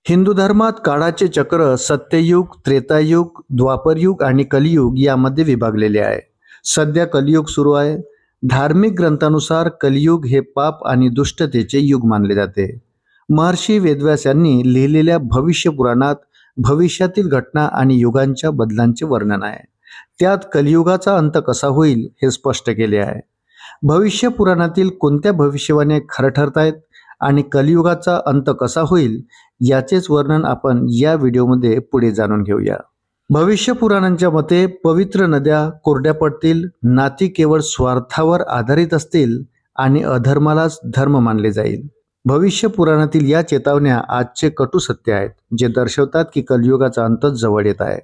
हिंदू धर्मात काळाचे चक्र सत्ययुग, त्रेतायुग, द्वापरयुग आणि कलियुग यामध्ये विभागलेले आहे. सध्या कलियुग सुरू आहे. धार्मिक ग्रंथानुसार कलियुग हे पाप आणि दुष्टतेचे युग मानले जाते. महर्षी वेदव्यास यांनी लिहिलेल्या भविष्य पुराणात भविष्यातील घटना आणि युगांच्या बदलांचे वर्णन आहे. त्यात कलियुगाचा अंत कसा होईल हे स्पष्ट केले आहे. भविष्य पुराणातील कोणत्या भविष्यवाणी खरं ठरतायत आणि कलियुगाचा अंत कसा होईल याचेच वर्णन आपण या व्हिडिओमध्ये पुढे जाणून घेऊया. भविष्य पुराणांच्या मते पवित्र नद्या कोरड्या पडतील, नाती केवळ स्वार्थावर आधारित असतील आणि अधर्मालाच धर्म मानले जाईल. भविष्य पुराणातील या चेतावण्या आजचे कटू सत्य आहेत, जे दर्शवतात की कलियुगाचा अंत जवळ येत आहे.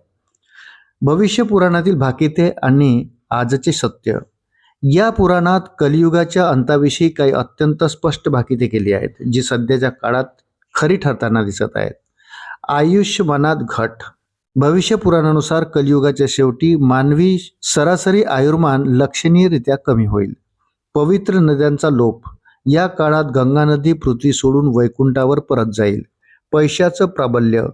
भविष्य पुराणातील भाकिते आणि आजचे सत्य. या पुराणात कलियुगाच्या अंताविषयी काही अत्यंत स्पष्ट भाकिते केली आहेत, जी सध्याच्या काळात खरी ठरताना दिसत आहेत. आयुष्यमानात घट. भविष्य पुराणानुसार कलियुगाच्या शेवटी मानवी सरासरी आयुर्मान लक्षणीयरित्या कमी होईल. पवित्र नद्यांचा लोप. या काळात गंगा नदी पृथ्वी सोडून वैकुंठावर परत जाईल. पैशाचं प्राबल्य.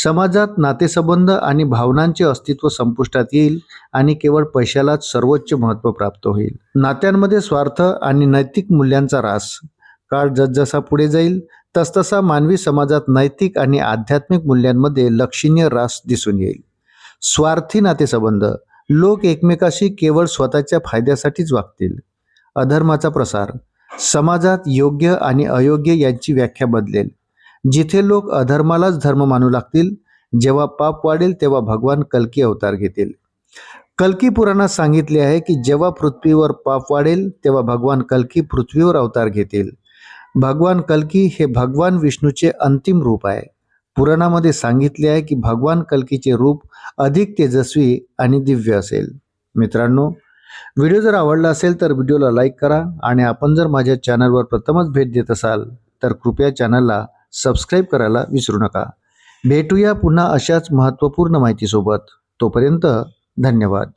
समाजात नातेसंबंध आणि भावनांचे अस्तित्व संपुष्टात येईल आणि केवळ पैशालाच सर्वोच्च महत्त्व प्राप्त होईल. नात्यांमध्ये स्वार्थ आणि नैतिक मूल्यांचा ऱ्हास. काळ जसजसा पुढे जाईल तसतसा मानवी समाजात नैतिक आणि आध्यात्मिक मूल्यांमध्ये लक्षणीय ऱ्हास दिसून येईल. स्वार्थी नातेसंबंध. लोक एकमेकाशी केवळ स्वतःच्या फायद्यासाठीच वागतील. अधर्माचा प्रसार. समाजात योग्य आणि अयोग्य यांची व्याख्या बदलेल. जिथे लोक अधर्मालाच धर्म मानू लागतील, जेव्हा पाप वाढेल तेव्हा भगवान कल्की अवतार घेतील. कल्की पुराणात सांगितले आहे की जेव्हा पृथ्वीवर पाप वाढेल तेव्हा भगवान कल्की पृथ्वीवर अवतार घेतील. भगवान कल्की हे भगवान विष्णूचे अंतिम रूप आहे. पुराणामध्ये सांगितले आहे की भगवान कल्कीचे रूप अधिक तेजस्वी आणि दिव्य असेल. मित्रांनो, व्हिडिओ जर आवडला असेल तर व्हिडिओला लाईक करा आणि आपण जर माझ्या चॅनलवर प्रथमच भेट देत असाल तर कृपया चॅनलला सबस्क्राईब करायला विसरू नका. भेटूया पुन्हा अशाच महत्त्वपूर्ण माहितीसोबत. तोपर्यंत धन्यवाद.